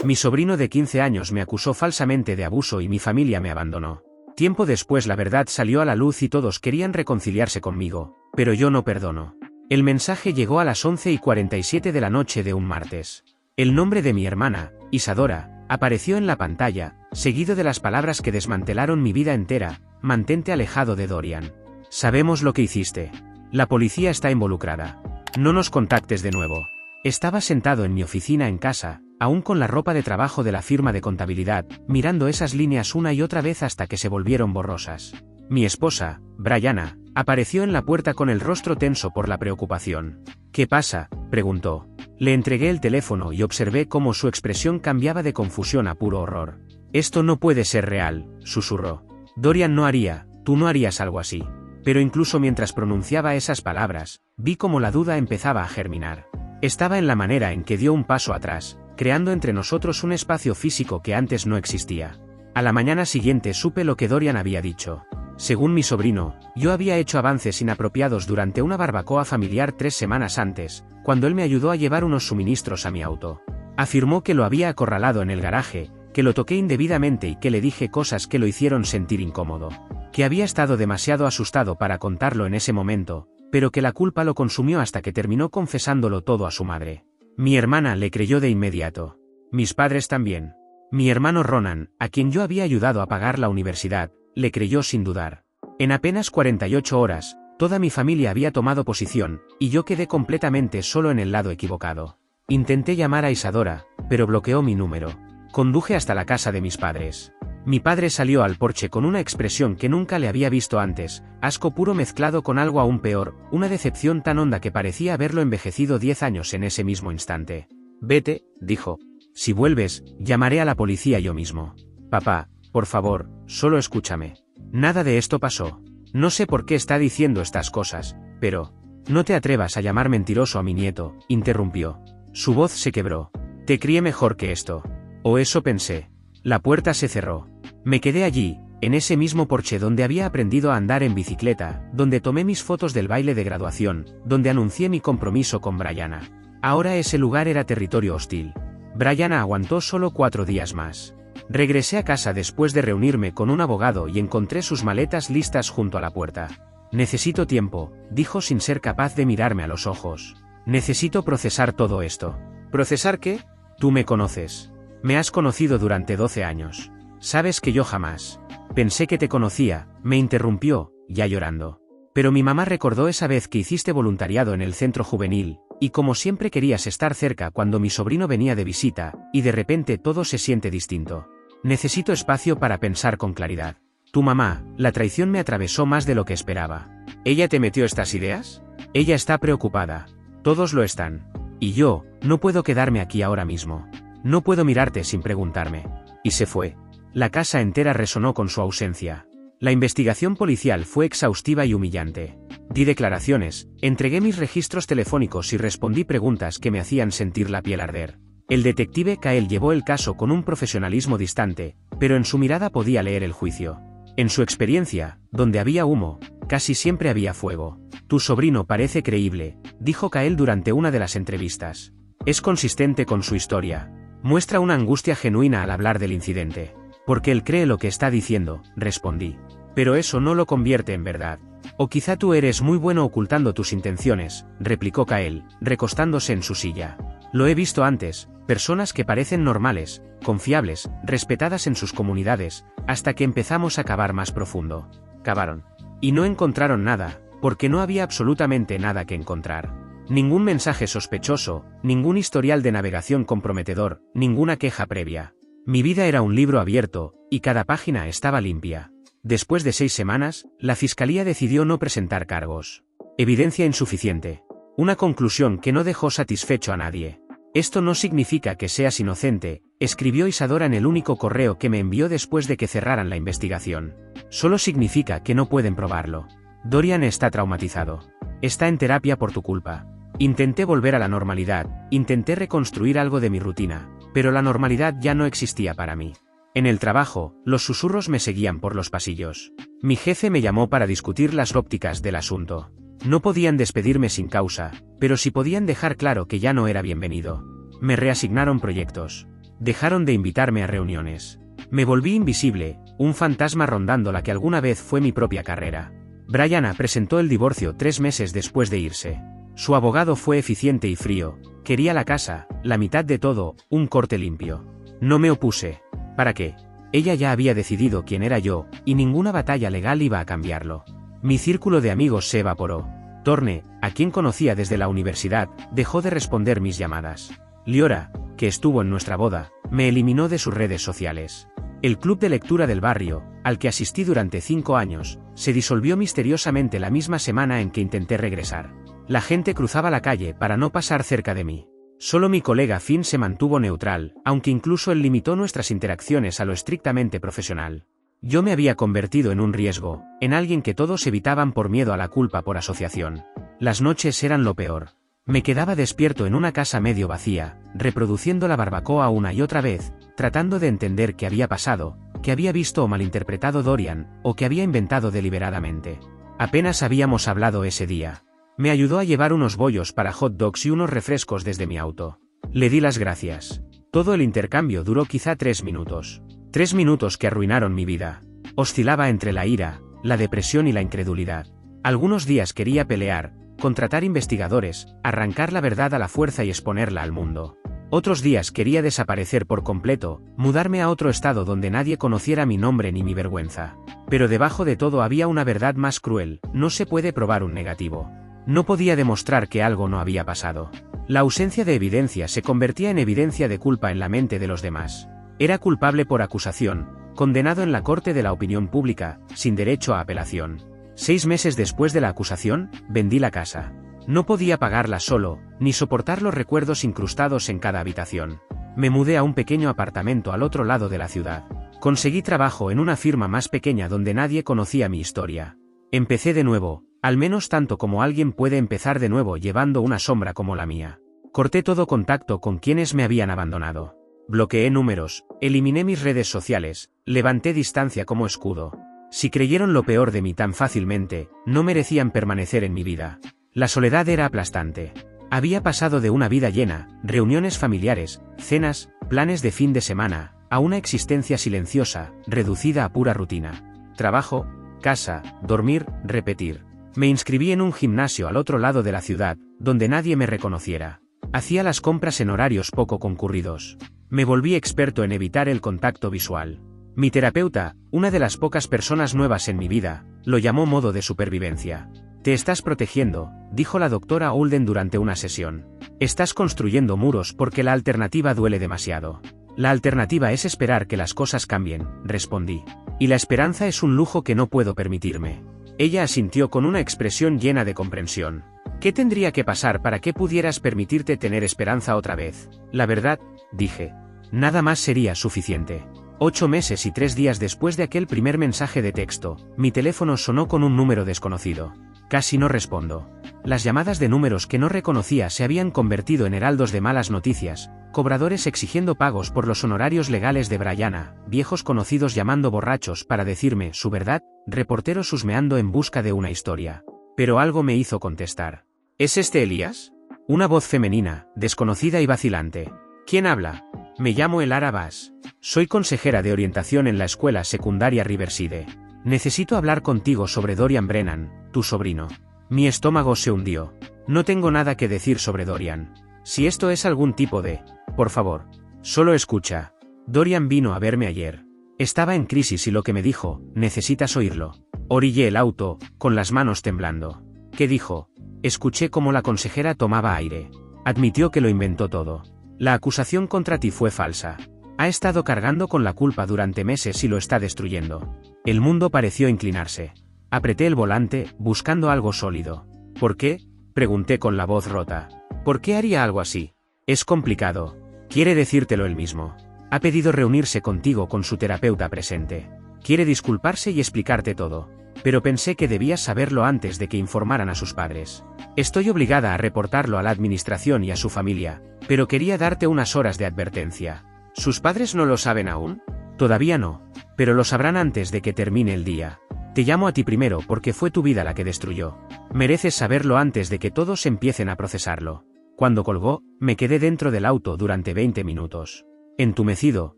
Mi sobrino de 15 años me acusó falsamente de abuso y mi familia me abandonó. Tiempo después la verdad salió a la luz y todos querían reconciliarse conmigo, pero yo no perdono. El mensaje llegó a las 11:47 de la noche de un martes. El nombre de mi hermana, Isadora, apareció en la pantalla, seguido de las palabras que desmantelaron mi vida entera: mantente alejado de Dorian. Sabemos lo que hiciste. La policía está involucrada. No nos contactes de nuevo. Estaba sentado en mi oficina en casa, aún con la ropa de trabajo de la firma de contabilidad, mirando esas líneas una y otra vez hasta que se volvieron borrosas. Mi esposa, Brianna, apareció en la puerta con el rostro tenso por la preocupación. ¿Qué pasa?, preguntó. Le entregué el teléfono y observé cómo su expresión cambiaba de confusión a puro horror. Esto no puede ser real, susurró. Dorian no haría, tú no harías algo así. Pero incluso mientras pronunciaba esas palabras, vi cómo la duda empezaba a germinar. Estaba en la manera en que dio un paso atrás, creando entre nosotros un espacio físico que antes no existía. A la mañana siguiente supe lo que Dorian había dicho. Según mi sobrino, yo había hecho avances inapropiados durante una barbacoa familiar 3 semanas antes, cuando él me ayudó a llevar unos suministros a mi auto. Afirmó que lo había acorralado en el garaje, que lo toqué indebidamente y que le dije cosas que lo hicieron sentir incómodo. Que había estado demasiado asustado para contarlo en ese momento, pero que la culpa lo consumió hasta que terminó confesándolo todo a su madre. Mi hermana le creyó de inmediato. Mis padres también. Mi hermano Ronan, a quien yo había ayudado a pagar la universidad, le creyó sin dudar. En apenas 48 horas, toda mi familia había tomado posición, y yo quedé completamente solo en el lado equivocado. Intenté llamar a Isadora, pero bloqueó mi número. Conduje hasta la casa de mis padres. Mi padre salió al porche con una expresión que nunca le había visto antes, asco puro mezclado con algo aún peor, una decepción tan honda que parecía haberlo envejecido 10 años en ese mismo instante. Vete, dijo. Si vuelves, llamaré a la policía yo mismo. Papá, por favor, solo escúchame. Nada de esto pasó. No sé por qué está diciendo estas cosas, pero... No te atrevas a llamar mentiroso a mi nieto, interrumpió. Su voz se quebró. Te crié mejor que esto. O eso pensé. La puerta se cerró. Me quedé allí, en ese mismo porche donde había aprendido a andar en bicicleta, donde tomé mis fotos del baile de graduación, donde anuncié mi compromiso con Brianna. Ahora ese lugar era territorio hostil. Brianna aguantó solo 4 días más. Regresé a casa después de reunirme con un abogado y encontré sus maletas listas junto a la puerta. Necesito tiempo, dijo sin ser capaz de mirarme a los ojos. Necesito procesar todo esto. ¿Procesar qué? Tú me conoces. Me has conocido durante 12 años. Sabes que yo jamás. Pensé que te conocía, me interrumpió, ya llorando. Pero mi mamá recordó esa vez que hiciste voluntariado en el centro juvenil, y como siempre querías estar cerca cuando mi sobrino venía de visita, y de repente todo se siente distinto. Necesito espacio para pensar con claridad. Tu mamá, la traición me atravesó más de lo que esperaba. ¿Ella te metió estas ideas? Ella está preocupada. Todos lo están. Y yo, no puedo quedarme aquí ahora mismo. No puedo mirarte sin preguntarme. Y se fue. La casa entera resonó con su ausencia. La investigación policial fue exhaustiva y humillante. Di declaraciones, entregué mis registros telefónicos y respondí preguntas que me hacían sentir la piel arder. El detective Kael llevó el caso con un profesionalismo distante, pero en su mirada podía leer el juicio. En su experiencia, donde había humo, casi siempre había fuego. Tu sobrino parece creíble, dijo Kael durante una de las entrevistas. Es consistente con su historia. Muestra una angustia genuina al hablar del incidente. Porque él cree lo que está diciendo, respondí. Pero eso no lo convierte en verdad. O quizá tú eres muy bueno ocultando tus intenciones, replicó Kael, recostándose en su silla. Lo he visto antes, personas que parecen normales, confiables, respetadas en sus comunidades, hasta que empezamos a cavar más profundo. Cavaron. Y no encontraron nada, porque no había absolutamente nada que encontrar. Ningún mensaje sospechoso, ningún historial de navegación comprometedor, ninguna queja previa. Mi vida era un libro abierto, y cada página estaba limpia. Después de 6 semanas, la fiscalía decidió no presentar cargos. Evidencia insuficiente. Una conclusión que no dejó satisfecho a nadie. Esto no significa que seas inocente, escribió Isadora en el único correo que me envió después de que cerraran la investigación. Solo significa que no pueden probarlo. Dorian está traumatizado. Está en terapia por tu culpa. Intenté volver a la normalidad, intenté reconstruir algo de mi rutina, pero la normalidad ya no existía para mí. En el trabajo, los susurros me seguían por los pasillos. Mi jefe me llamó para discutir las ópticas del asunto. No podían despedirme sin causa, pero sí podían dejar claro que ya no era bienvenido. Me reasignaron proyectos. Dejaron de invitarme a reuniones. Me volví invisible, un fantasma rondando la que alguna vez fue mi propia carrera. Brianna presentó el divorcio 3 meses después de irse. Su abogado fue eficiente y frío, quería la casa, la mitad de todo, un corte limpio. No me opuse. ¿Para qué? Ella ya había decidido quién era yo, y ninguna batalla legal iba a cambiarlo. Mi círculo de amigos se evaporó. Thorne, a quien conocía desde la universidad, dejó de responder mis llamadas. Liora, que estuvo en nuestra boda, me eliminó de sus redes sociales. El club de lectura del barrio, al que asistí durante 5 años, se disolvió misteriosamente la misma semana en que intenté regresar. La gente cruzaba la calle para no pasar cerca de mí. Solo mi colega Finn se mantuvo neutral, aunque incluso él limitó nuestras interacciones a lo estrictamente profesional. Yo me había convertido en un riesgo, en alguien que todos evitaban por miedo a la culpa por asociación. Las noches eran lo peor. Me quedaba despierto en una casa medio vacía, reproduciendo la barbacoa una y otra vez, tratando de entender qué había pasado, qué había visto o malinterpretado Dorian, o qué había inventado deliberadamente. Apenas habíamos hablado ese día. Me ayudó a llevar unos bollos para hot dogs y unos refrescos desde mi auto. Le di las gracias. Todo el intercambio duró quizá 3 minutos. 3 minutos que arruinaron mi vida. Oscilaba entre la ira, la depresión y la incredulidad. Algunos días quería pelear, contratar investigadores, arrancar la verdad a la fuerza y exponerla al mundo. Otros días quería desaparecer por completo, mudarme a otro estado donde nadie conociera mi nombre ni mi vergüenza. Pero debajo de todo había una verdad más cruel: no se puede probar un negativo. No podía demostrar que algo no había pasado. La ausencia de evidencia se convertía en evidencia de culpa en la mente de los demás. Era culpable por acusación, condenado en la corte de la opinión pública, sin derecho a apelación. 6 meses después de la acusación, vendí la casa. No podía pagarla solo, ni soportar los recuerdos incrustados en cada habitación. Me mudé a un pequeño apartamento al otro lado de la ciudad. Conseguí trabajo en una firma más pequeña donde nadie conocía mi historia. Empecé de nuevo, al menos tanto como alguien puede empezar de nuevo llevando una sombra como la mía. Corté todo contacto con quienes me habían abandonado. Bloqueé números, eliminé mis redes sociales, levanté distancia como escudo. Si creyeron lo peor de mí tan fácilmente, no merecían permanecer en mi vida. La soledad era aplastante. Había pasado de una vida llena, reuniones familiares, cenas, planes de fin de semana, a una existencia silenciosa, reducida a pura rutina. Trabajo, casa, dormir, repetir. Me inscribí en un gimnasio al otro lado de la ciudad, donde nadie me reconociera. Hacía las compras en horarios poco concurridos. Me volví experto en evitar el contacto visual. Mi terapeuta, una de las pocas personas nuevas en mi vida, lo llamó modo de supervivencia. Te estás protegiendo, dijo la doctora Holden durante una sesión. Estás construyendo muros porque la alternativa duele demasiado. La alternativa es esperar que las cosas cambien, respondí. Y la esperanza es un lujo que no puedo permitirme. Ella asintió con una expresión llena de comprensión. ¿Qué tendría que pasar para que pudieras permitirte tener esperanza otra vez? La verdad, dije. Nada más sería suficiente. 8 meses y 3 días después de aquel primer mensaje de texto, mi teléfono sonó con un número desconocido. Casi no respondo. Las llamadas de números que no reconocía se habían convertido en heraldos de malas noticias, cobradores exigiendo pagos por los honorarios legales de Brianna, viejos conocidos llamando borrachos para decirme su verdad, reporteros husmeando en busca de una historia. Pero algo me hizo contestar. ¿Es este Elías? Una voz femenina, desconocida y vacilante. ¿Quién habla? Me llamo Elara Bass. Soy consejera de orientación en la escuela secundaria Riverside. Necesito hablar contigo sobre Dorian Brennan, tu sobrino. Mi estómago se hundió. No tengo nada que decir sobre Dorian. Si esto es algún tipo de... Por favor, solo escucha. Dorian vino a verme ayer. Estaba en crisis y lo que me dijo, necesitas oírlo. Orillé el auto, con las manos temblando. ¿Qué dijo? Escuché cómo la consejera tomaba aire. Admitió que lo inventó todo. La acusación contra ti fue falsa. Ha estado cargando con la culpa durante meses y lo está destruyendo. El mundo pareció inclinarse. Apreté el volante, buscando algo sólido. ¿Por qué? Pregunté con la voz rota. ¿Por qué haría algo así? Es complicado. Quiere decírtelo él mismo. Ha pedido reunirse contigo con su terapeuta presente. Quiere disculparse y explicarte todo. Pero pensé que debías saberlo antes de que informaran a sus padres. Estoy obligada a reportarlo a la administración y a su familia, pero quería darte unas horas de advertencia. ¿Sus padres no lo saben aún? Todavía no, pero lo sabrán antes de que termine el día. Te llamo a ti primero porque fue tu vida la que destruyó. Mereces saberlo antes de que todos empiecen a procesarlo. Cuando colgó, me quedé dentro del auto durante 20 minutos. entumecido,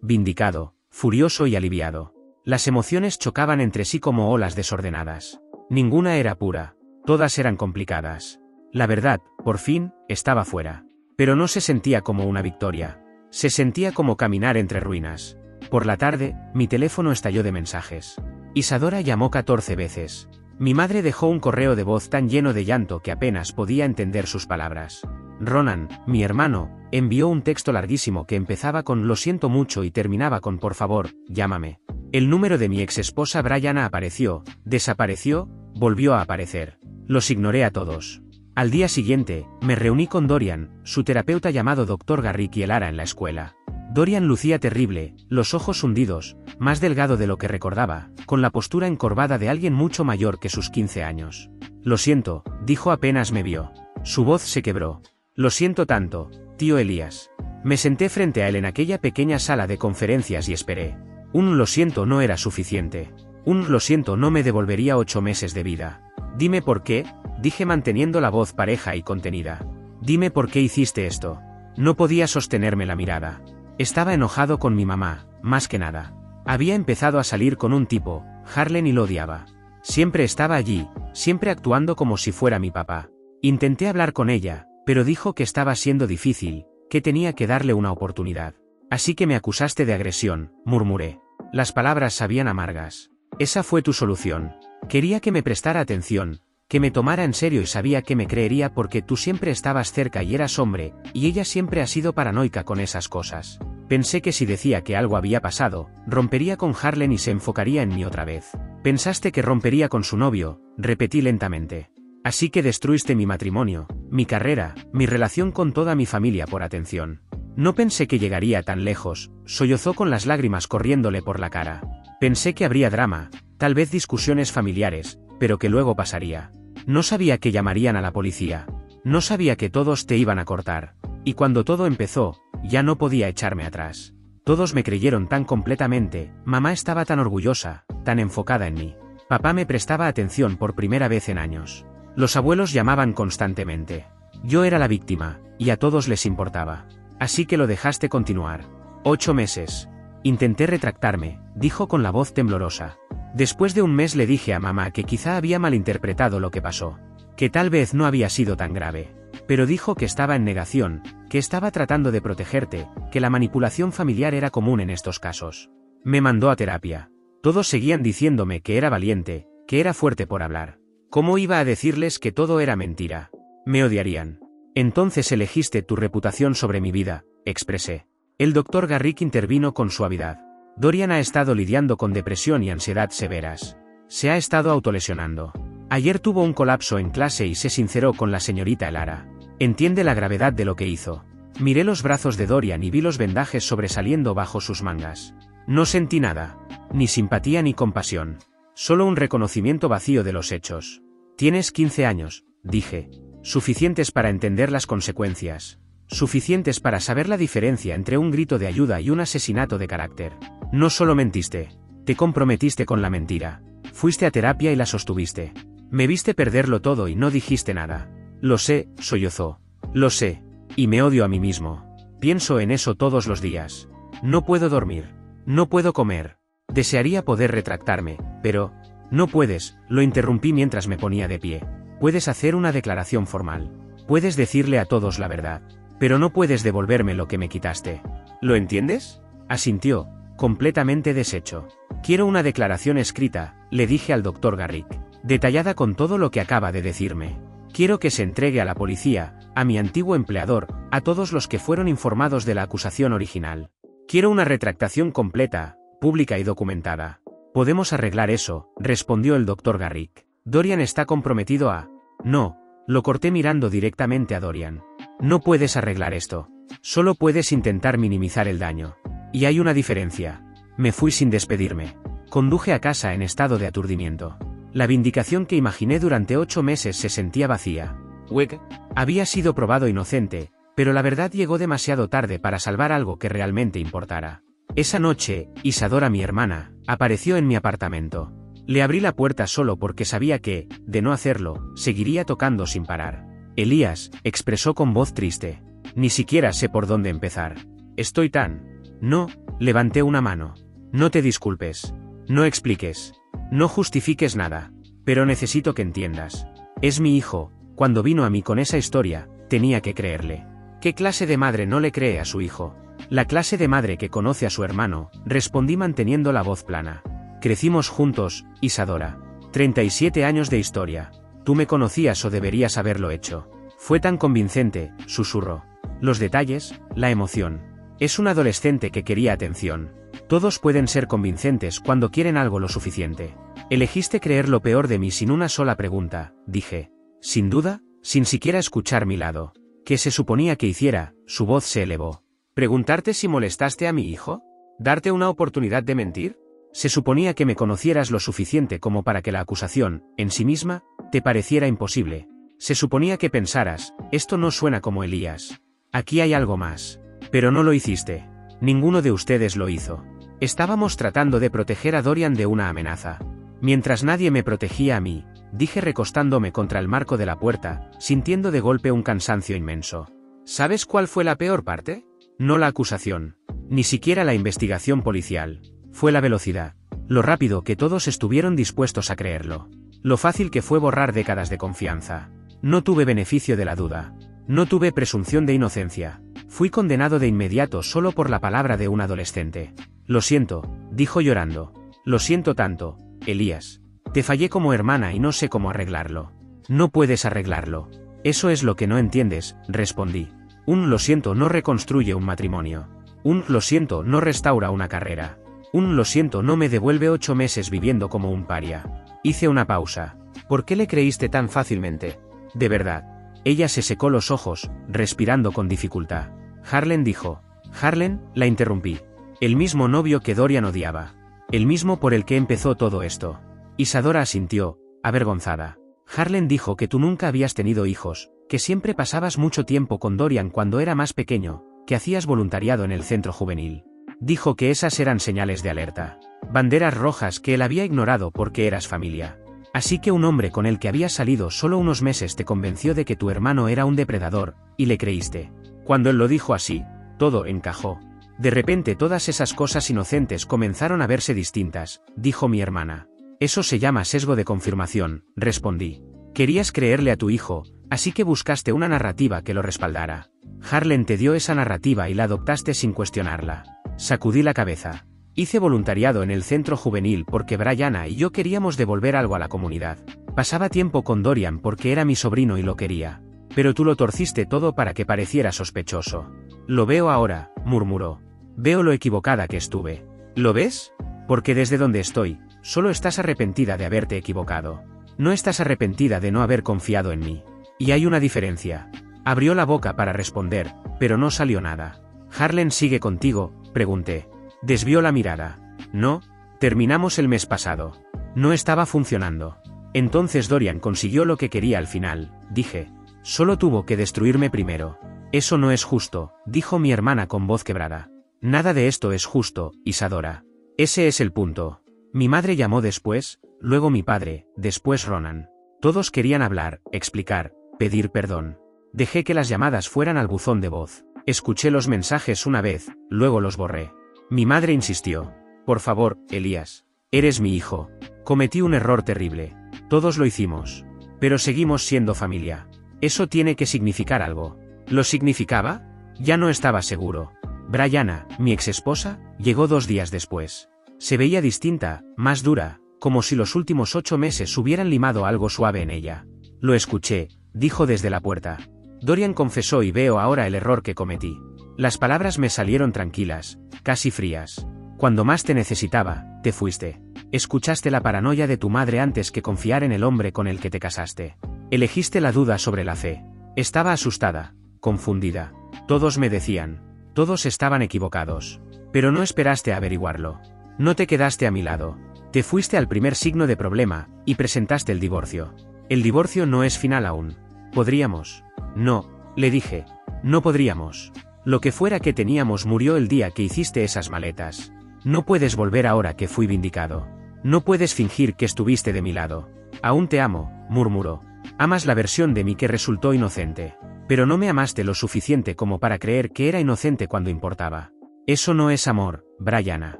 vindicado, furioso y aliviado. Las emociones chocaban entre sí como olas desordenadas. Ninguna era pura, todas eran complicadas. La verdad, por fin, estaba fuera. Pero no se sentía como una victoria. Se sentía como caminar entre ruinas. Por la tarde, mi teléfono estalló de mensajes. Isadora llamó 14 veces. Mi madre dejó un correo de voz tan lleno de llanto que apenas podía entender sus palabras. Ronan, mi hermano, envió un texto larguísimo que empezaba con "lo siento mucho" y terminaba con "por favor, llámame". El número de mi exesposa Brianna apareció, desapareció, volvió a aparecer. Los ignoré a todos. Al día siguiente, me reuní con Dorian, su terapeuta llamado Dr. Garrick, y Elara en la escuela. Dorian lucía terrible, los ojos hundidos, más delgado de lo que recordaba, con la postura encorvada de alguien mucho mayor que sus 15 años. Lo siento, dijo apenas me vio. Su voz se quebró. Lo siento tanto, tío Elías. Me senté frente a él en aquella pequeña sala de conferencias y esperé. Un lo siento no era suficiente. Un lo siento no me devolvería 8 meses de vida. Dime por qué, dije manteniendo la voz pareja y contenida. Dime por qué hiciste esto. No podía sostenerme la mirada. Estaba enojado con mi mamá, más que nada. Había empezado a salir con un tipo, Harlan, y lo odiaba. Siempre estaba allí, siempre actuando como si fuera mi papá. Intenté hablar con ella, pero dijo que estaba siendo difícil, que tenía que darle una oportunidad. Así que me acusaste de agresión, murmuré. Las palabras sabían amargas. Esa fue tu solución. Quería que me prestara atención, que me tomara en serio, y sabía que me creería porque tú siempre estabas cerca y eras hombre, y ella siempre ha sido paranoica con esas cosas. Pensé que si decía que algo había pasado, rompería con Harlan y se enfocaría en mí otra vez. Pensaste que rompería con su novio, repetí lentamente. Así que destruiste mi matrimonio, mi carrera, mi relación con toda mi familia por atención. No pensé que llegaría tan lejos, sollozó con las lágrimas corriéndole por la cara. Pensé que habría drama, tal vez discusiones familiares, pero que luego pasaría. No sabía que llamarían a la policía. No sabía que todos te iban a cortar. Y cuando todo empezó, ya no podía echarme atrás. Todos me creyeron tan completamente, mamá estaba tan orgullosa, tan enfocada en mí. Papá me prestaba atención por primera vez en años. Los abuelos llamaban constantemente. Yo era la víctima, y a todos les importaba. Así que lo dejaste continuar. 8 meses. Intenté retractarme, dijo con la voz temblorosa. Después de un mes le dije a mamá que quizá había malinterpretado lo que pasó. Que tal vez no había sido tan grave. Pero dijo que estaba en negación, que estaba tratando de protegerte, que la manipulación familiar era común en estos casos. Me mandó a terapia. Todos seguían diciéndome que era valiente, que era fuerte por hablar. ¿Cómo iba a decirles que todo era mentira? Me odiarían. Entonces elegiste tu reputación sobre mi vida, expresé. El Dr. Garrick intervino con suavidad. Dorian ha estado lidiando con depresión y ansiedad severas. Se ha estado autolesionando. Ayer tuvo un colapso en clase y se sinceró con la señorita Elara. Entiende la gravedad de lo que hizo. Miré los brazos de Dorian y vi los vendajes sobresaliendo bajo sus mangas. No sentí nada. Ni simpatía ni compasión. Solo un reconocimiento vacío de los hechos. Tienes 15 años, dije. Suficientes para entender las consecuencias. Suficientes para saber la diferencia entre un grito de ayuda y un asesinato de carácter. No solo mentiste. Te comprometiste con la mentira. Fuiste a terapia y la sostuviste. Me viste perderlo todo y no dijiste nada. Lo sé, sollozó. Lo sé. Y me odio a mí mismo. Pienso en eso todos los días. No puedo dormir. No puedo comer. Desearía poder retractarme, pero... No puedes, lo interrumpí mientras me ponía de pie. Puedes hacer una declaración formal. Puedes decirle a todos la verdad. Pero no puedes devolverme lo que me quitaste. ¿Lo entiendes? Asintió, completamente deshecho. Quiero una declaración escrita, le dije al Dr. Garrick. Detallada con todo lo que acaba de decirme. Quiero que se entregue a la policía, a mi antiguo empleador, a todos los que fueron informados de la acusación original. Quiero una retractación completa, pública y documentada. Podemos arreglar eso, respondió el Dr. Garrick. Dorian está comprometido a... No, lo corté mirando directamente a Dorian. No puedes arreglar esto. Solo puedes intentar minimizar el daño. Y hay una diferencia. Me fui sin despedirme. Conduje a casa en estado de aturdimiento. La vindicación que imaginé durante 8 meses se sentía vacía. Weg había sido probado inocente, pero la verdad llegó demasiado tarde para salvar algo que realmente importara. Esa noche, Isadora, mi hermana, apareció en mi apartamento. Le abrí la puerta solo porque sabía que, de no hacerlo, seguiría tocando sin parar. Elías, expresó con voz triste. Ni siquiera sé por dónde empezar. Estoy tan No, levanté una mano. No te disculpes. No expliques. No justifiques nada. Pero necesito que entiendas. Es mi hijo. Cuando vino a mí con esa historia, tenía que creerle. ¿Qué clase de madre no le cree a su hijo? La clase de madre que conoce a su hermano, respondí manteniendo la voz plana. Crecimos juntos, Isadora. 37 años de historia. Tú me conocías o deberías haberlo hecho. Fue tan convincente, susurró. Los detalles, la emoción. Es un adolescente que quería atención. Todos pueden ser convincentes cuando quieren algo lo suficiente. Elegiste creer lo peor de mí sin una sola pregunta, dije. Sin duda, sin siquiera escuchar mi lado. ¿Qué se suponía que hiciera? Su voz se elevó. ¿Preguntarte si molestaste a mi hijo? ¿Darte una oportunidad de mentir? Se suponía que me conocieras lo suficiente como para que la acusación, en sí misma, te pareciera imposible. Se suponía que pensaras, esto no suena como Elías. Aquí hay algo más. Pero no lo hiciste. Ninguno de ustedes lo hizo. Estábamos tratando de proteger a Dorian de una amenaza. Mientras nadie me protegía a mí, dije recostándome contra el marco de la puerta, sintiendo de golpe un cansancio inmenso. ¿Sabes cuál fue la peor parte? No la acusación. Ni siquiera la investigación policial. Fue la velocidad. Lo rápido que todos estuvieron dispuestos a creerlo. Lo fácil que fue borrar décadas de confianza. No tuve beneficio de la duda. No tuve presunción de inocencia. Fui condenado de inmediato solo por la palabra de un adolescente. Lo siento, dijo llorando. Lo siento tanto, Elías. Te fallé como hermana y no sé cómo arreglarlo. No puedes arreglarlo. Eso es lo que no entiendes, respondí. Un lo siento no reconstruye un matrimonio. Un lo siento no restaura una carrera. Un lo siento no me devuelve 8 meses viviendo como un paria. Hice una pausa. ¿Por qué le creíste tan fácilmente? De verdad. Ella se secó los ojos, respirando con dificultad. Harlan dijo. Harlan, la interrumpí. El mismo novio que Dorian odiaba. El mismo por el que empezó todo esto. Isadora asintió, avergonzada. Harlan dijo que tú nunca habías tenido hijos, que siempre pasabas mucho tiempo con Dorian cuando era más pequeño, que hacías voluntariado en el centro juvenil. Dijo que esas eran señales de alerta. Banderas rojas que él había ignorado porque eras familia. Así que un hombre con el que habías salido solo unos meses te convenció de que tu hermano era un depredador, y le creíste. Cuando él lo dijo así, todo encajó. De repente todas esas cosas inocentes comenzaron a verse distintas, dijo mi hermana. Eso se llama sesgo de confirmación, respondí. Querías creerle a tu hijo, así que buscaste una narrativa que lo respaldara. Harlan te dio esa narrativa y la adoptaste sin cuestionarla. Sacudí la cabeza. Hice voluntariado en el centro juvenil porque Brianna y yo queríamos devolver algo a la comunidad. Pasaba tiempo con Dorian porque era mi sobrino y lo quería. Pero tú lo torciste todo para que pareciera sospechoso. Lo veo ahora, murmuró. Veo lo equivocada que estuve. ¿Lo ves? Porque desde donde estoy, solo estás arrepentida de haberte equivocado. No estás arrepentida de no haber confiado en mí. Y hay una diferencia. Abrió la boca para responder, pero no salió nada. ¿Harlan sigue contigo?, pregunté. Desvió la mirada. No, terminamos el mes pasado. No estaba funcionando. Entonces Dorian consiguió lo que quería al final, dije. Solo tuvo que destruirme primero. Eso no es justo, dijo mi hermana con voz quebrada. Nada de esto es justo, Isadora. Ese es el punto. Mi madre llamó después, luego mi padre, después Ronan. Todos querían hablar, explicar, pedir perdón. Dejé que las llamadas fueran al buzón de voz. Escuché los mensajes una vez, luego los borré. Mi madre insistió. Por favor, Elías. Eres mi hijo. Cometí un error terrible. Todos lo hicimos. Pero seguimos siendo familia. Eso tiene que significar algo. ¿Lo significaba? Ya no estaba seguro. Brianna, mi exesposa, llegó 2 días después. Se veía distinta, más dura, como si los últimos 8 meses hubieran limado algo suave en ella. Lo escuché, dijo desde la puerta. Dorian confesó y veo ahora el error que cometí. Las palabras me salieron tranquilas, casi frías. Cuando más te necesitaba, te fuiste. Escuchaste la paranoia de tu madre antes que confiar en el hombre con el que te casaste. Elegiste la duda sobre la fe. Estaba asustada, confundida. Todos me decían. Todos estaban equivocados. Pero no esperaste a averiguarlo. No te quedaste a mi lado. Te fuiste al primer signo de problema, y presentaste el divorcio. El divorcio no es final aún. ¿Podríamos? No, le dije. No podríamos. Lo que fuera que teníamos murió el día que hiciste esas maletas. No puedes volver ahora que fui vindicado. No puedes fingir que estuviste de mi lado. Aún te amo, murmuró. Amas la versión de mí que resultó inocente. Pero no me amaste lo suficiente como para creer que era inocente cuando importaba. Eso no es amor, Brianna.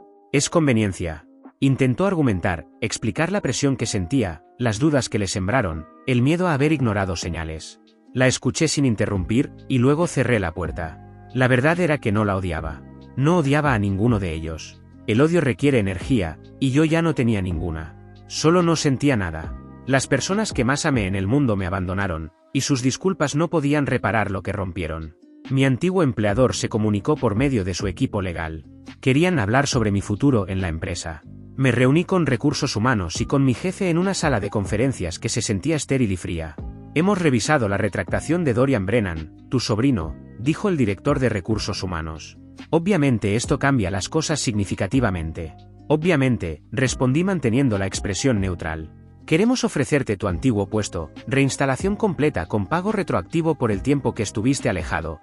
Es conveniencia. Intentó argumentar, explicar la presión que sentía, las dudas que le sembraron, el miedo a haber ignorado señales. La escuché sin interrumpir, y luego cerré la puerta. La verdad era que no la odiaba. No odiaba a ninguno de ellos. El odio requiere energía, y yo ya no tenía ninguna. Solo no sentía nada. Las personas que más amé en el mundo me abandonaron, y sus disculpas no podían reparar lo que rompieron. Mi antiguo empleador se comunicó por medio de su equipo legal. Querían hablar sobre mi futuro en la empresa. Me reuní con recursos humanos y con mi jefe en una sala de conferencias que se sentía estéril y fría. Hemos revisado la retractación de Dorian Brennan, tu sobrino, dijo el director de recursos humanos. Obviamente esto cambia las cosas significativamente. Obviamente, respondí manteniendo la expresión neutral. Queremos ofrecerte tu antiguo puesto, reinstalación completa con pago retroactivo por el tiempo que estuviste alejado.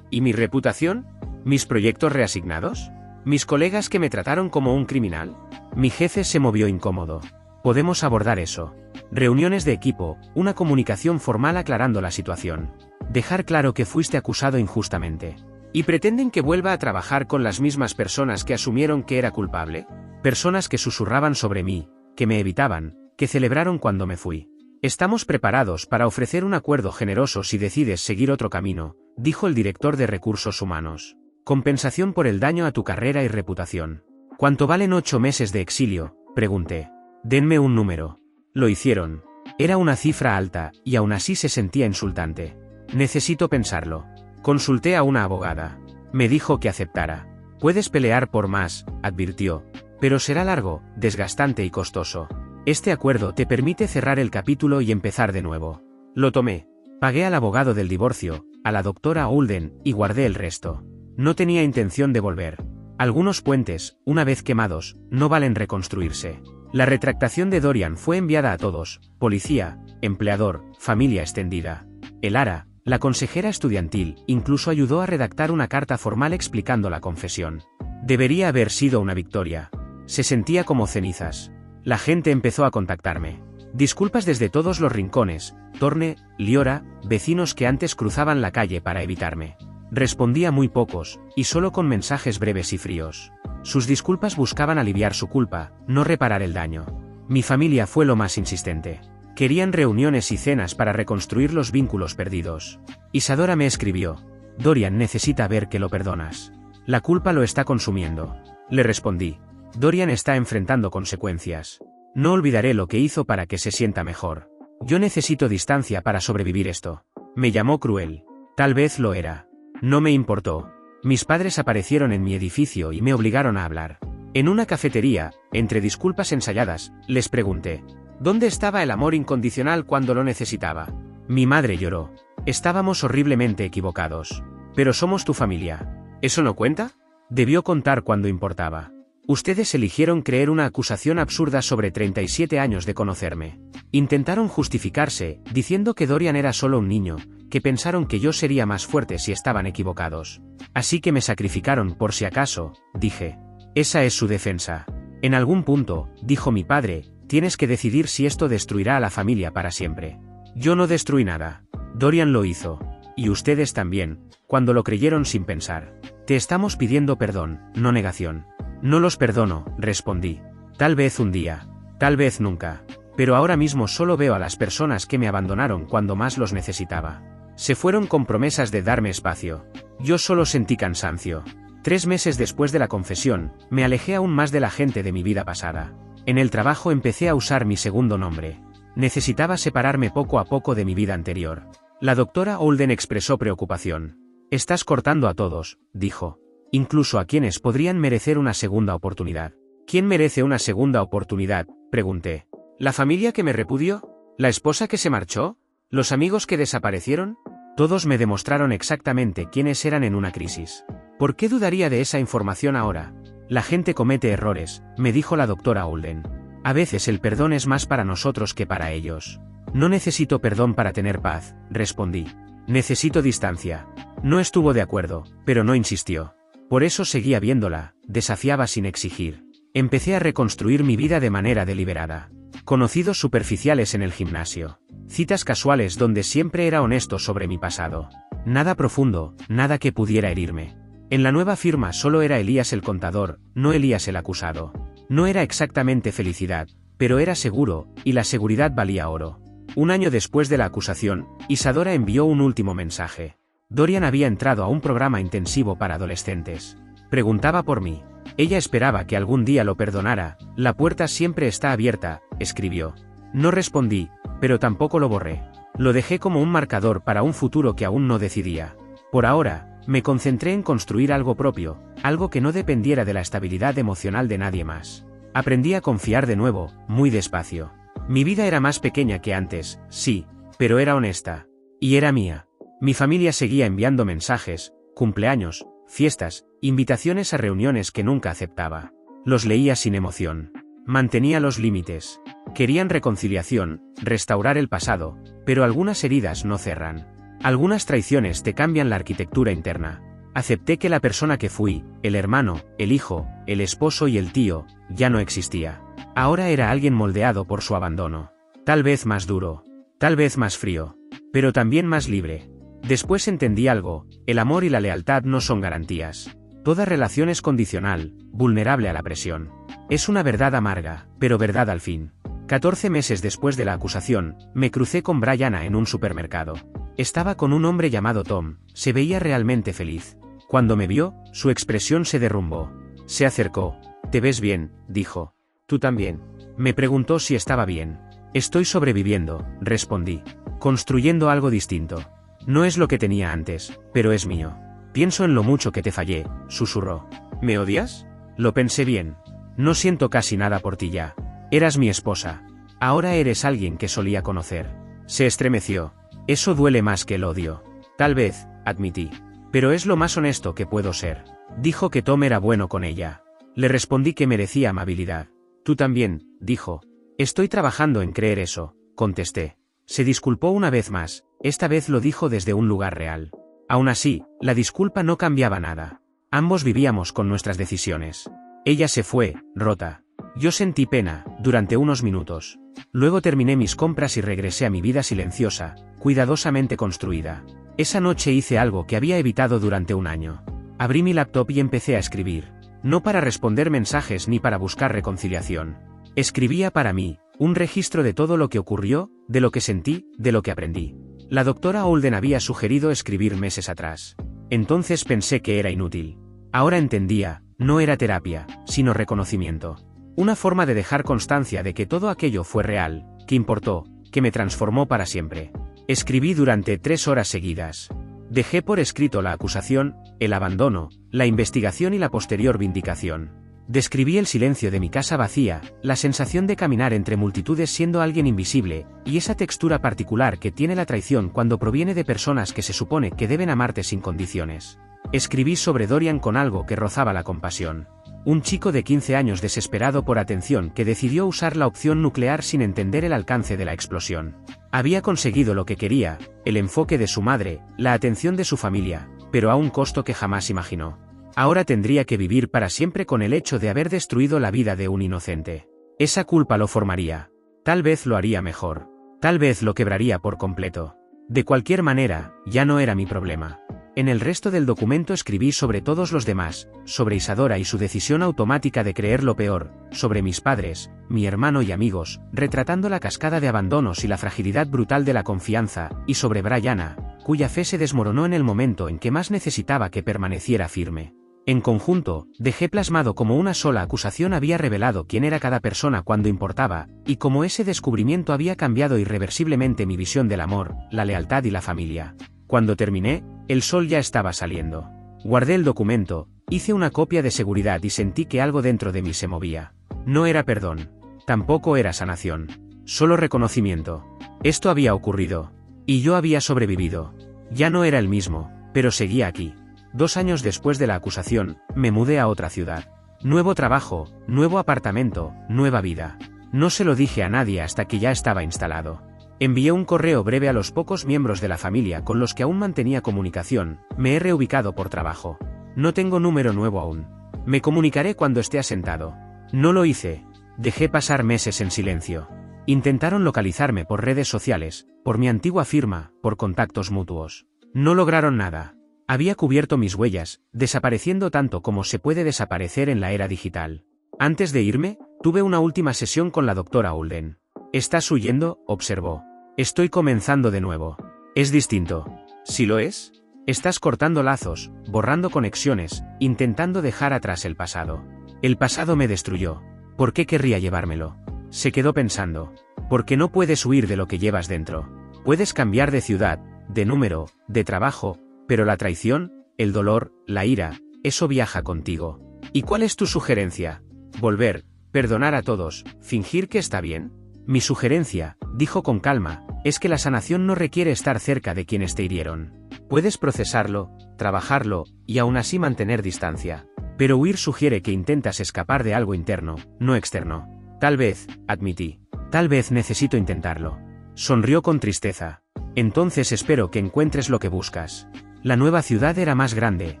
¿Y mi reputación? ¿Mis proyectos reasignados? ¿Mis colegas que me trataron como un criminal? Mi jefe se movió incómodo. Podemos abordar eso. Reuniones de equipo, una comunicación formal aclarando la situación. Dejar claro que fuiste acusado injustamente. ¿Y pretenden que vuelva a trabajar con las mismas personas que asumieron que era culpable? Personas que susurraban sobre mí, que me evitaban, que celebraron cuando me fui. Estamos preparados para ofrecer un acuerdo generoso si decides seguir otro camino, dijo el director de recursos humanos. Compensación por el daño a tu carrera y reputación. ¿Cuánto valen 8 meses de exilio?, pregunté. Denme un número. Lo hicieron. Era una cifra alta, y aún así se sentía insultante. Necesito pensarlo. Consulté a una abogada. Me dijo que aceptara. Puedes pelear por más, advirtió. Pero será largo, desgastante y costoso. Este acuerdo te permite cerrar el capítulo y empezar de nuevo. Lo tomé. Pagué al abogado del divorcio, a la doctora Holden, y guardé el resto. No tenía intención de volver. Algunos puentes, una vez quemados, no valen reconstruirse. La retractación de Dorian fue enviada a todos, policía, empleador, familia extendida. El ARA, la consejera estudiantil, incluso ayudó a redactar una carta formal explicando la confesión. Debería haber sido una victoria. Se sentía como cenizas. La gente empezó a contactarme. Disculpas desde todos los rincones, Torne, Liora, vecinos que antes cruzaban la calle para evitarme. Respondía muy pocos, y solo con mensajes breves y fríos. Sus disculpas buscaban aliviar su culpa, no reparar el daño. Mi familia fue lo más insistente. Querían reuniones y cenas para reconstruir los vínculos perdidos. Isadora me escribió. Dorian necesita ver que lo perdonas. La culpa lo está consumiendo. Le respondí. Dorian está enfrentando consecuencias. No olvidaré lo que hizo para que se sienta mejor. Yo necesito distancia para sobrevivir esto. Me llamó cruel. Tal vez lo era. No me importó. Mis padres aparecieron en mi edificio y me obligaron a hablar. En una cafetería, entre disculpas ensayadas, les pregunté. ¿Dónde estaba el amor incondicional cuando lo necesitaba? Mi madre lloró. Estábamos horriblemente equivocados. Pero somos tu familia. ¿Eso no cuenta? Debió contar cuando importaba. Ustedes eligieron creer una acusación absurda sobre 37 años de conocerme. Intentaron justificarse, diciendo que Dorian era solo un niño, que pensaron que yo sería más fuerte si estaban equivocados. Así que me sacrificaron por si acaso, dije. Esa es su defensa. En algún punto, dijo mi padre, tienes que decidir si esto destruirá a la familia para siempre. Yo no destruí nada. Dorian lo hizo. Y ustedes también, cuando lo creyeron sin pensar. Te estamos pidiendo perdón, no negación. No los perdono, respondí. Tal vez un día. Tal vez nunca. Pero ahora mismo solo veo a las personas que me abandonaron cuando más los necesitaba. Se fueron con promesas de darme espacio. Yo solo sentí cansancio. 3 meses después de la confesión, me alejé aún más de la gente de mi vida pasada. En el trabajo empecé a usar mi segundo nombre. Necesitaba separarme poco a poco de mi vida anterior. La doctora Holden expresó preocupación. Estás cortando a todos, dijo. Incluso a quienes podrían merecer una segunda oportunidad. ¿Quién merece una segunda oportunidad?, pregunté. ¿La familia que me repudió? ¿La esposa que se marchó? ¿Los amigos que desaparecieron? Todos me demostraron exactamente quiénes eran en una crisis. ¿Por qué dudaría de esa información ahora? La gente comete errores, me dijo la doctora Holden. A veces el perdón es más para nosotros que para ellos. No necesito perdón para tener paz, respondí. Necesito distancia. No estuvo de acuerdo, pero no insistió. Por eso seguía viéndola, desafiaba sin exigir. Empecé a reconstruir mi vida de manera deliberada. Conocidos superficiales en el gimnasio. Citas casuales donde siempre era honesto sobre mi pasado. Nada profundo, nada que pudiera herirme. En la nueva firma solo era Elías el contador, no Elías el acusado. No era exactamente felicidad, pero era seguro, y la seguridad valía oro. Un año después de la acusación, Isadora envió un último mensaje. Dorian había entrado a un programa intensivo para adolescentes. Preguntaba por mí. Ella esperaba que algún día lo perdonara. La puerta siempre está abierta, escribió. No respondí, pero tampoco lo borré. Lo dejé como un marcador para un futuro que aún no decidía. Por ahora, me concentré en construir algo propio, algo que no dependiera de la estabilidad emocional de nadie más. Aprendí a confiar de nuevo, muy despacio. Mi vida era más pequeña que antes, sí, pero era honesta. Y era mía. Mi familia seguía enviando mensajes, cumpleaños, fiestas, invitaciones a reuniones que nunca aceptaba. Los leía sin emoción. Mantenía los límites. Querían reconciliación, restaurar el pasado, pero algunas heridas no cerran. Algunas traiciones te cambian la arquitectura interna. Acepté que la persona que fui, el hermano, el hijo, el esposo y el tío, ya no existía. Ahora era alguien moldeado por su abandono. Tal vez más duro, tal vez más frío, pero también más libre. Después entendí algo, el amor y la lealtad no son garantías. Toda relación es condicional, vulnerable a la presión. Es una verdad amarga, pero verdad al fin. 14 meses después de la acusación, me crucé con Brianna en un supermercado. Estaba con un hombre llamado Tom, se veía realmente feliz. Cuando me vio, su expresión se derrumbó. Se acercó. «¿Te ves bien?», dijo. «¿Tú también?». Me preguntó si estaba bien. «Estoy sobreviviendo», respondí. «Construyendo algo distinto. No es lo que tenía antes, pero es mío. Pienso en lo mucho que te fallé», susurró. «¿Me odias?». Lo pensé bien. «No siento casi nada por ti ya. Eras mi esposa. Ahora eres alguien que solía conocer». Se estremeció. «Eso duele más que el odio». «Tal vez», admití. «Pero es lo más honesto que puedo ser». Dijo que Tom era bueno con ella. Le respondí que merecía amabilidad. «Tú también», dijo. «Estoy trabajando en creer eso», contesté. Se disculpó una vez más, esta vez lo dijo desde un lugar real. Aún así, la disculpa no cambiaba nada. Ambos vivíamos con nuestras decisiones. Ella se fue, rota. Yo sentí pena, durante unos minutos. Luego terminé mis compras y regresé a mi vida silenciosa, cuidadosamente construida. Esa noche hice algo que había evitado durante un año. Abrí mi laptop y empecé a escribir. No para responder mensajes ni para buscar reconciliación. Escribía para mí, un registro de todo lo que ocurrió, de lo que sentí, de lo que aprendí. La doctora Holden había sugerido escribir meses atrás. Entonces pensé que era inútil. Ahora entendía, no era terapia, sino reconocimiento. Una forma de dejar constancia de que todo aquello fue real, que importó, que me transformó para siempre. Escribí durante 3 horas seguidas. Dejé por escrito la acusación, el abandono, la investigación y la posterior vindicación. Describí el silencio de mi casa vacía, la sensación de caminar entre multitudes siendo alguien invisible, y esa textura particular que tiene la traición cuando proviene de personas que se supone que deben amarte sin condiciones. Escribí sobre Dorian con algo que rozaba la compasión. Un chico de 15 años desesperado por atención que decidió usar la opción nuclear sin entender el alcance de la explosión. Había conseguido lo que quería, el enfoque de su madre, la atención de su familia, pero a un costo que jamás imaginó. Ahora tendría que vivir para siempre con el hecho de haber destruido la vida de un inocente. Esa culpa lo formaría. Tal vez lo haría mejor. Tal vez lo quebraría por completo. De cualquier manera, ya no era mi problema. En el resto del documento escribí sobre todos los demás, sobre Isadora y su decisión automática de creer lo peor, sobre mis padres, mi hermano y amigos, retratando la cascada de abandonos y la fragilidad brutal de la confianza, y sobre Brianna, cuya fe se desmoronó en el momento en que más necesitaba que permaneciera firme. En conjunto, dejé plasmado cómo una sola acusación había revelado quién era cada persona cuando importaba, y cómo ese descubrimiento había cambiado irreversiblemente mi visión del amor, la lealtad y la familia. Cuando terminé, el sol ya estaba saliendo. Guardé el documento, hice una copia de seguridad y sentí que algo dentro de mí se movía. No era perdón. Tampoco era sanación. Solo reconocimiento. Esto había ocurrido. Y yo había sobrevivido. Ya no era el mismo, pero seguía aquí. 2 años después de la acusación, me mudé a otra ciudad. Nuevo trabajo, nuevo apartamento, nueva vida. No se lo dije a nadie hasta que ya estaba instalado. Envié un correo breve a los pocos miembros de la familia con los que aún mantenía comunicación. Me he reubicado por trabajo. No tengo número nuevo aún. Me comunicaré cuando esté asentado. No lo hice. Dejé pasar meses en silencio. Intentaron localizarme por redes sociales, por mi antigua firma, por contactos mutuos. No lograron nada. Había cubierto mis huellas, desapareciendo tanto como se puede desaparecer en la era digital. Antes de irme, tuve una última sesión con la doctora Holden. «¿Estás huyendo?», observó. «Estoy comenzando de nuevo. Es distinto». «¿Sí lo es?». «Estás cortando lazos, borrando conexiones, intentando dejar atrás el pasado». «El pasado me destruyó. ¿Por qué querría llevármelo?». Se quedó pensando. «Porque no puedes huir de lo que llevas dentro. Puedes cambiar de ciudad, de número, de trabajo, pero la traición, el dolor, la ira, eso viaja contigo». «¿Y cuál es tu sugerencia?». «Volver, perdonar a todos, fingir que está bien». «Mi sugerencia», dijo con calma, «es que la sanación no requiere estar cerca de quienes te hirieron. Puedes procesarlo, trabajarlo, y aún así mantener distancia. Pero huir sugiere que intentas escapar de algo interno, no externo». «Tal vez», admití. «Tal vez necesito intentarlo». Sonrió con tristeza. «Entonces espero que encuentres lo que buscas». La nueva ciudad era más grande,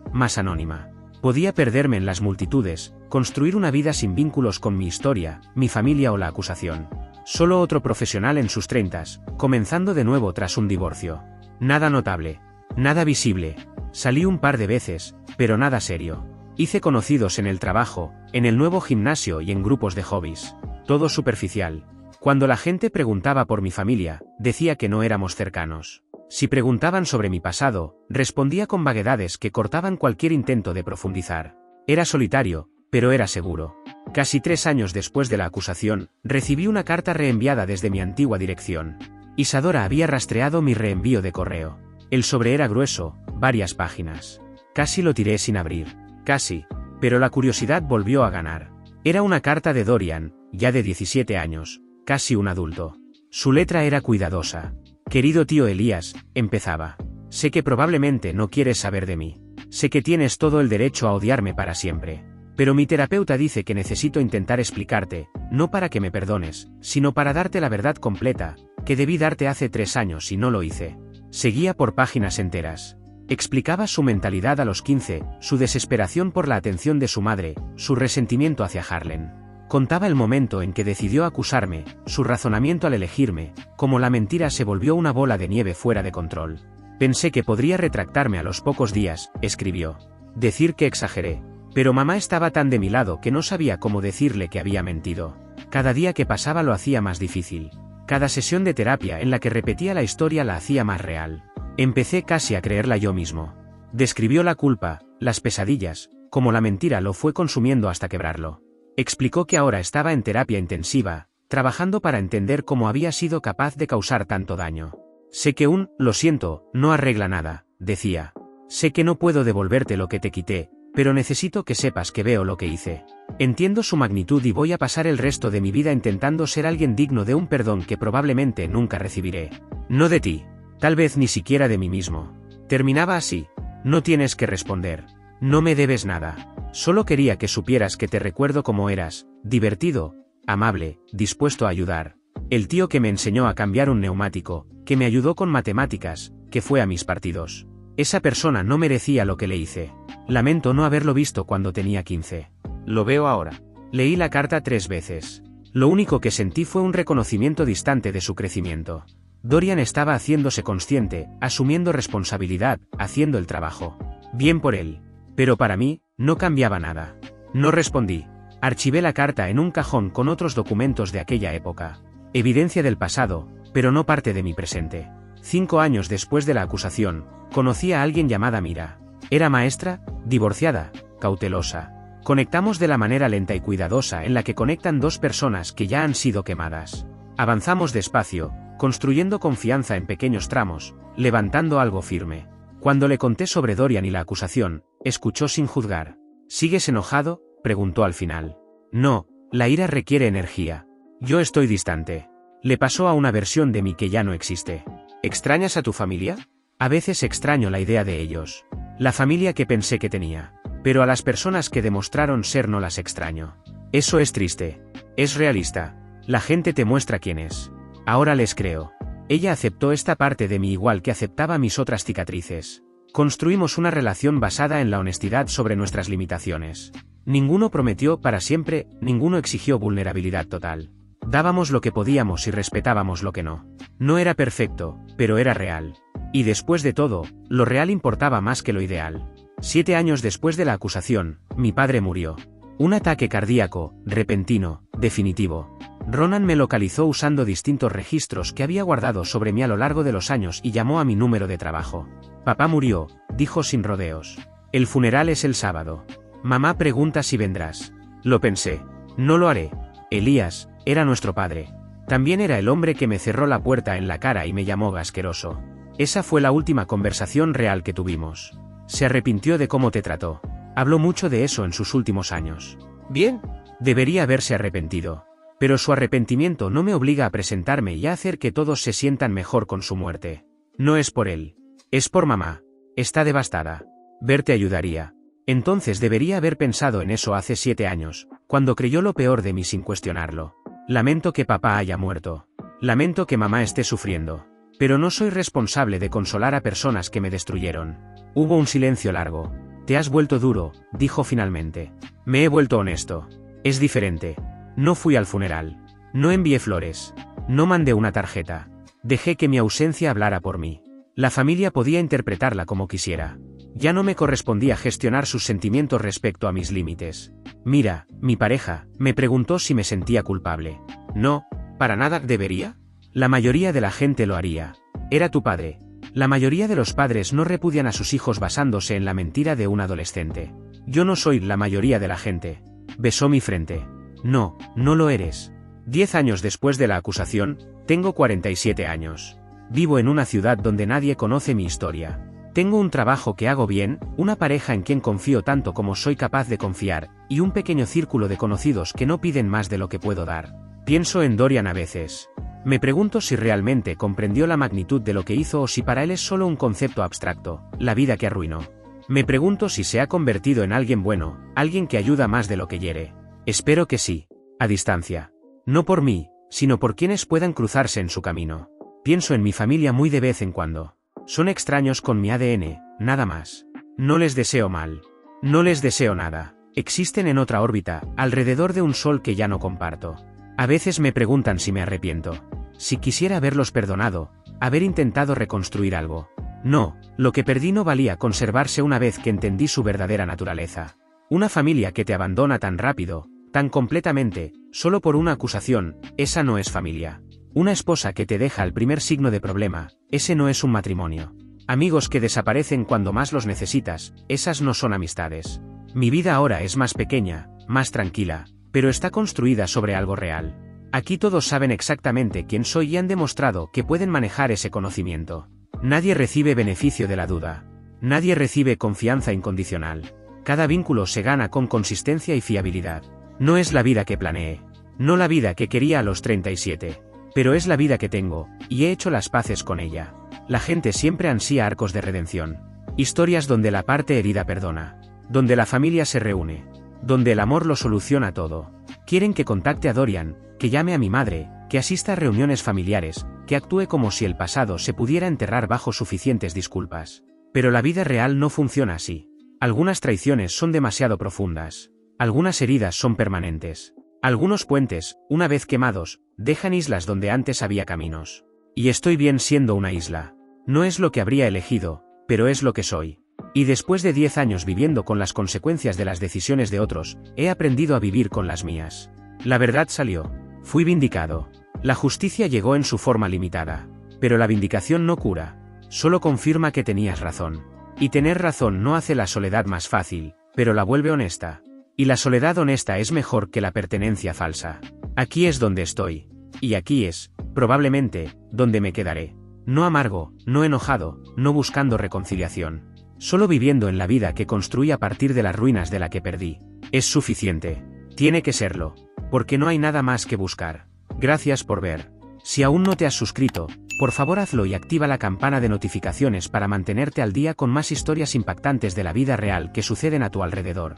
más anónima. Podía perderme en las multitudes, construir una vida sin vínculos con mi historia, mi familia o la acusación. Solo otro profesional en sus 30s, comenzando de nuevo tras un divorcio. Nada notable. Nada visible. Salí un par de veces, pero nada serio. Hice conocidos en el trabajo, en el nuevo gimnasio y en grupos de hobbies. Todo superficial. Cuando la gente preguntaba por mi familia, decía que no éramos cercanos. Si preguntaban sobre mi pasado, respondía con vaguedades que cortaban cualquier intento de profundizar. Era solitario, pero era seguro. Casi 3 años después de la acusación, recibí una carta reenviada desde mi antigua dirección. Isadora había rastreado mi reenvío de correo. El sobre era grueso, varias páginas. Casi lo tiré sin abrir. Casi. Pero la curiosidad volvió a ganar. Era una carta de Dorian, ya de 17 años, casi un adulto. Su letra era cuidadosa. «Querido tío Elías», empezaba. «Sé que probablemente no quieres saber de mí. Sé que tienes todo el derecho a odiarme para siempre. Pero mi terapeuta dice que necesito intentar explicarte, no para que me perdones, sino para darte la verdad completa, que debí darte hace 3 años y no lo hice». Seguía por páginas enteras. Explicaba su mentalidad a los 15, su desesperación por la atención de su madre, su resentimiento hacia Harlan. Contaba el momento en que decidió acusarme, su razonamiento al elegirme, cómo la mentira se volvió una bola de nieve fuera de control. «Pensé que podría retractarme a los pocos días», escribió. «Decir que exageré. Pero mamá estaba tan de mi lado que no sabía cómo decirle que había mentido. Cada día que pasaba lo hacía más difícil. Cada sesión de terapia en la que repetía la historia la hacía más real. Empecé casi a creerla yo mismo». Describió la culpa, las pesadillas, cómo la mentira lo fue consumiendo hasta quebrarlo. Explicó que ahora estaba en terapia intensiva, trabajando para entender cómo había sido capaz de causar tanto daño. «Sé que lo siento, no arregla nada», decía. «Sé que no puedo devolverte lo que te quité, pero necesito que sepas que veo lo que hice. Entiendo su magnitud y voy a pasar el resto de mi vida intentando ser alguien digno de un perdón que probablemente nunca recibiré. No de ti. Tal vez ni siquiera de mí mismo». Terminaba así. «No tienes que responder. No me debes nada. Solo quería que supieras que te recuerdo como eras, divertido, amable, dispuesto a ayudar. El tío que me enseñó a cambiar un neumático, que me ayudó con matemáticas, que fue a mis partidos. Esa persona no merecía lo que le hice. Lamento no haberlo visto cuando tenía 15. Lo veo ahora». Leí la carta 3 veces. Lo único que sentí fue un reconocimiento distante de su crecimiento. Dorian estaba haciéndose consciente, asumiendo responsabilidad, haciendo el trabajo. Bien por él. Pero para mí, no cambiaba nada. No respondí. Archivé la carta en un cajón con otros documentos de aquella época. Evidencia del pasado, pero no parte de mi presente. 5 años después de la acusación, conocí a alguien llamada Mira. Era maestra, divorciada, cautelosa. Conectamos de la manera lenta y cuidadosa en la que conectan 2 personas que ya han sido quemadas. Avanzamos despacio, construyendo confianza en pequeños tramos, levantando algo firme. Cuando le conté sobre Dorian y la acusación, escuchó sin juzgar. «¿Sigues enojado?», preguntó al final. «No, la ira requiere energía. Yo estoy distante». Le pasó a una versión de mí que ya no existe. «¿Extrañas a tu familia?». «A veces extraño la idea de ellos. La familia que pensé que tenía. Pero a las personas que demostraron ser no las extraño. Eso es triste. Es realista. La gente te muestra quién es. Ahora les creo». Ella aceptó esta parte de mí igual que aceptaba mis otras cicatrices. Construimos una relación basada en la honestidad sobre nuestras limitaciones. Ninguno prometió para siempre, ninguno exigió vulnerabilidad total. Dábamos lo que podíamos y respetábamos lo que no. No era perfecto, pero era real. Y después de todo, lo real importaba más que lo ideal. 7 años después de la acusación, mi padre murió. Un ataque cardíaco, repentino, definitivo. Ronan me localizó usando distintos registros que había guardado sobre mí a lo largo de los años y llamó a mi número de trabajo. Papá murió, dijo sin rodeos. El funeral es el sábado. Mamá pregunta si vendrás. Lo pensé. No lo haré. Elías era nuestro padre. También era el hombre que me cerró la puerta en la cara y me llamó asqueroso. Esa fue la última conversación real que tuvimos. Se arrepintió de cómo te trató. Habló mucho de eso en sus últimos años. Bien. Debería haberse arrepentido. Pero su arrepentimiento no me obliga a presentarme y a hacer que todos se sientan mejor con su muerte. No es por él. Es por mamá. Está devastada. Verte ayudaría. Entonces debería haber pensado en eso hace 7 años, cuando creyó lo peor de mí sin cuestionarlo. Lamento que papá haya muerto. Lamento que mamá esté sufriendo. Pero no soy responsable de consolar a personas que me destruyeron. Hubo un silencio largo. Te has vuelto duro, dijo finalmente. Me he vuelto honesto. Es diferente. No fui al funeral. No envié flores. No mandé una tarjeta. Dejé que mi ausencia hablara por mí. La familia podía interpretarla como quisiera. Ya no me correspondía gestionar sus sentimientos respecto a mis límites. Mira, mi pareja, me preguntó si me sentía culpable. No, para nada. ¿Debería? La mayoría de la gente lo haría. Era tu padre. La mayoría de los padres no repudian a sus hijos basándose en la mentira de un adolescente. Yo no soy la mayoría de la gente. Besó mi frente. No, no lo eres. 10 años después de la acusación, tengo 47 años. Vivo en una ciudad donde nadie conoce mi historia. Tengo un trabajo que hago bien, una pareja en quien confío tanto como soy capaz de confiar, y un pequeño círculo de conocidos que no piden más de lo que puedo dar. Pienso en Dorian a veces. Me pregunto si realmente comprendió la magnitud de lo que hizo o si para él es solo un concepto abstracto, la vida que arruinó. Me pregunto si se ha convertido en alguien bueno, alguien que ayuda más de lo que hiere. Espero que sí. A distancia. No por mí, sino por quienes puedan cruzarse en su camino. Pienso en mi familia muy de vez en cuando. Son extraños con mi ADN, nada más. No les deseo mal. No les deseo nada. Existen en otra órbita, alrededor de un sol que ya no comparto. A veces me preguntan si me arrepiento. Si quisiera haberlos perdonado, haber intentado reconstruir algo. No, lo que perdí no valía conservarse una vez que entendí su verdadera naturaleza. Una familia que te abandona tan rápido, tan completamente, solo por una acusación, esa no es familia. Una esposa que te deja al primer signo de problema, ese no es un matrimonio. Amigos que desaparecen cuando más los necesitas, esas no son amistades. Mi vida ahora es más pequeña, más tranquila, pero está construida sobre algo real. Aquí todos saben exactamente quién soy y han demostrado que pueden manejar ese conocimiento. Nadie recibe beneficio de la duda. Nadie recibe confianza incondicional. Cada vínculo se gana con consistencia y fiabilidad. No es la vida que planeé. No la vida que quería a los 37. Pero es la vida que tengo, y he hecho las paces con ella. La gente siempre ansía arcos de redención. Historias donde la parte herida perdona. Donde la familia se reúne. Donde el amor lo soluciona todo. Quieren que contacte a Dorian, que llame a mi madre, que asista a reuniones familiares, que actúe como si el pasado se pudiera enterrar bajo suficientes disculpas. Pero la vida real no funciona así. Algunas traiciones son demasiado profundas. Algunas heridas son permanentes. Algunos puentes, una vez quemados, dejan islas donde antes había caminos. Y estoy bien siendo una isla. No es lo que habría elegido, pero es lo que soy. Y después de 10 años viviendo con las consecuencias de las decisiones de otros, he aprendido a vivir con las mías. La verdad salió. Fui vindicado. La justicia llegó en su forma limitada. Pero la vindicación no cura. Solo confirma que tenías razón. Y tener razón no hace la soledad más fácil, pero la vuelve honesta. Y la soledad honesta es mejor que la pertenencia falsa. Aquí es donde estoy. Y aquí es, probablemente, donde me quedaré. No amargo, no enojado, no buscando reconciliación. Solo viviendo en la vida que construí a partir de las ruinas de la que perdí. Es suficiente. Tiene que serlo. Porque no hay nada más que buscar. Gracias por ver. Si aún no te has suscrito, por favor hazlo y activa la campana de notificaciones para mantenerte al día con más historias impactantes de la vida real que suceden a tu alrededor.